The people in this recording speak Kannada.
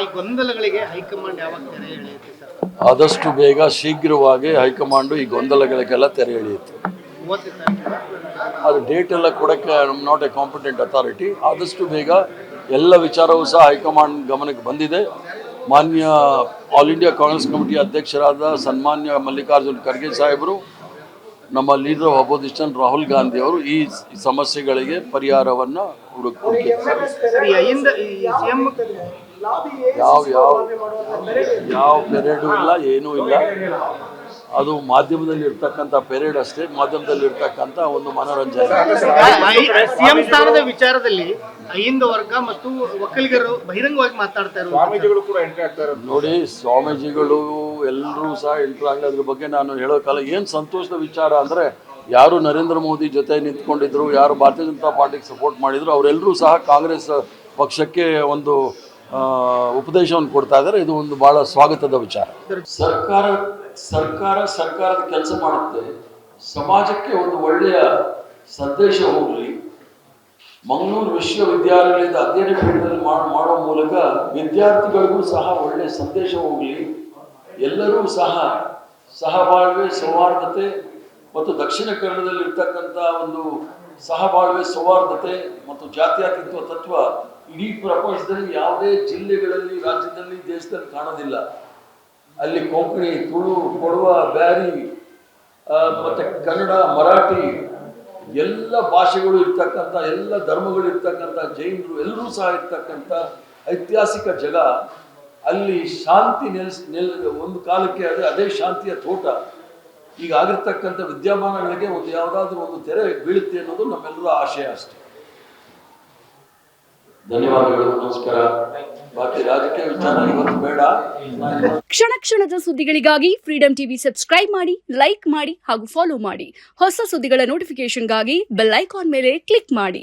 ಈ ಗೊಂದಲಗಳಿಗೆ ಹೈಕಮಾಂಡ್ ಯಾವಾಗ ತೆರೆ ಎಳೆಯುತ್ತೆ ಸರ್? ಆದಷ್ಟು ಬೇಗ ಶೀಘ್ರವಾಗಿ ಹೈಕಮಾಂಡು ಈ ಗೊಂದಲಗಳಿಗೆಲ್ಲ ತೆರೆ ಎಳೆಯುತ್ತೆ. 30 ತಾರೀಕು ಅದು ಡೇಟ್ ಎಲ್ಲ ಕೊಡೋಕ್ಕೆ ನಾಟ್ ಎ ಕಾಂಪಿಟೆಂಟ್ ಅಥಾರಿಟಿ. ಆದಷ್ಟು ಬೇಗ ಎಲ್ಲ ವಿಚಾರವೂ ಸಹ ಹೈಕಮಾಂಡ್ ಗಮನಕ್ಕೆ ಬಂದಿದೆ. ಮಾನ್ಯ ಆಲ್ ಇಂಡಿಯಾ ಕಾಂಗ್ರೆಸ್ ಕಮಿಟಿ ಅಧ್ಯಕ್ಷರಾದ ಸನ್ಮಾನ್ಯ ಮಲ್ಲಿಕಾರ್ಜುನ್ ಖರ್ಗೆ ಸಾಹೇಬರು, ನಮ್ಮ leader of opposition Rahul Gandhi ಅವರು ಈ ಸಮಸ್ಯೆಗಳಿಗೆ ಪರಿಹಾರವನ್ನು ಹುಡುಕಿದ್ದಾರೆ. ಯಾವ ಪೆರೇಡು ಇಲ್ಲ, ಏನೂ ಇಲ್ಲ. ಅದು ಮಾಧ್ಯಮದಲ್ಲಿ ಇರ್ತಕ್ಕಂಥ ಪೆರೇಡ್ ಅಷ್ಟೇ, ಮಾಧ್ಯಮದಲ್ಲಿ ಇರ್ತಕ್ಕಂಥ ಒಂದು ಮನೋರಂಜನೆ. ಸಿಎಂ ಸ್ಥಾನದ ವಿಚಾರದಲ್ಲಿ ಅಹಿಂದ ವರ್ಗ ಮತ್ತು ಒಕ್ಕಲಿಗರು ಬಹಿರಂಗವಾಗಿ ಮಾತಾಡ್ತಾ ಇದ್ದಾರೆ. ಸ್ವಾಮೀಜಿಗಳು ಕೂಡ ಎಂಟ್ರಿ ಆಗ್ತಾ ಇರೋದು ನೋಡಿ, ಸ್ವಾಮೀಜಿಗಳು ಎಲ್ಲರೂ ಸಹ ಎಂಟ್ರ್ ಆಗಲಿ. ಅದ್ರ ಬಗ್ಗೆ ನಾನು ಹೇಳೋಕ್ಕಲ್ಲ. ಏನು ಸಂತೋಷದ ವಿಚಾರ ಅಂದರೆ, ಯಾರು ನರೇಂದ್ರ ಮೋದಿ ಜೊತೆ ನಿಂತ್ಕೊಂಡಿದ್ರು, ಯಾರು ಭಾರತೀಯ ಜನತಾ ಪಾರ್ಟಿಗೆ ಸಪೋರ್ಟ್ ಮಾಡಿದ್ರು, ಅವರೆಲ್ಲರೂ ಸಹ ಕಾಂಗ್ರೆಸ್ ಪಕ್ಷಕ್ಕೆ ಒಂದು ಉಪದೇಶವನ್ನು ಕೊಡ್ತಾ ಇದ್ದಾರೆ. ಇದು ಒಂದು ಬಹಳ ಸ್ವಾಗತದ ವಿಚಾರ. ಸರ್ಕಾರದ ಕೆಲಸ ಮಾಡುತ್ತೆ, ಸಮಾಜಕ್ಕೆ ಒಂದು ಒಳ್ಳೆಯ ಸಂದೇಶ ಹೋಗಲಿ. ಮಂಗಳೂರು ವಿಶ್ವವಿದ್ಯಾಲಯದ ಅಧ್ಯಯನ ಪೀಠದಲ್ಲಿ ಮಾಡೋ ಮೂಲಕ ವಿದ್ಯಾರ್ಥಿಗಳಿಗೂ ಸಹ ಒಳ್ಳೆಯ ಸಂದೇಶ ಹೋಗಲಿ. ಎಲ್ಲರೂ ಸಹ ಸಹಬಾಳ್ವೆ, ಸೌಹಾರ್ದತೆ ಮತ್ತು ದಕ್ಷಿಣ ಕನ್ನಡದಲ್ಲಿ ಇರ್ತಕ್ಕಂಥ ಒಂದು ಸಹಬಾಳ್ವೆ, ಸೌಹಾರ್ದತೆ ಮತ್ತು ಜಾತ್ಯತೀತ ತತ್ವ ಇಡೀ ಪ್ರಪಂಚದಲ್ಲಿ ಯಾವುದೇ ಜಿಲ್ಲೆಗಳಲ್ಲಿ, ರಾಜ್ಯದಲ್ಲಿ, ದೇಶದಲ್ಲಿ ಕಾಣೋದಿಲ್ಲ. ಅಲ್ಲಿ ಕೊಂಕಣಿ, ತುಳು, ಕೊಡವ, ಬ್ಯಾರಿ ಮತ್ತು ಕನ್ನಡ, ಮರಾಠಿ ಎಲ್ಲ ಭಾಷೆಗಳು ಇರ್ತಕ್ಕಂಥ, ಎಲ್ಲ ಧರ್ಮಗಳು ಇರ್ತಕ್ಕಂಥ, ಜೈನರು ಎಲ್ಲರೂ ಸಹ ಇರ್ತಕ್ಕಂಥ ಐತಿಹಾಸಿಕ ಜಾಗ. ಅಲ್ಲಿ ಶಾಂತಿ ಒಂದು ಕಾಲಕ್ಕೆ ಅದೇ ಶಾಂತಿಯ ತೋಟ. ಈಗ ಆಗಿರ್ತಕ್ಕಂಥ ವಿದ್ಯಮಾನಗಳಿಗೆ ಒಂದು ಯಾವುದಾದ್ರೂ ಒಂದು ತೆರೆ ಬೀಳುತ್ತೆ ಅನ್ನೋದು ನಮ್ಮೆಲ್ಲರ ಆಶಯ ಅಷ್ಟೇ. ಧನ್ಯವಾದಗಳು, ನಮಸ್ಕಾರ. ಬಾಕಿ ರಾಜಕೀಯ ವಿಚಾರ ಇವತ್ತು ಬೇಡ. ಕ್ಷಣ ಕ್ಷಣದ ಸುದ್ದಿಗಳಿಗಾಗಿ ಫ್ರೀಡಂ ಟಿವಿ ಸಬ್ಸ್ಕ್ರೈಬ್ ಮಾಡಿ, ಲೈಕ್ ಮಾಡಿ ಹಾಗೂ ಫಾಲೋ ಮಾಡಿ. ಹೊಸ ಸುದ್ದಿಗಳ ನೋಟಿಫಿಕೇಶನ್ಗಾಗಿ ಬೆಲ್ ಐಕಾನ್ ಮೇಲೆ ಕ್ಲಿಕ್ ಮಾಡಿ.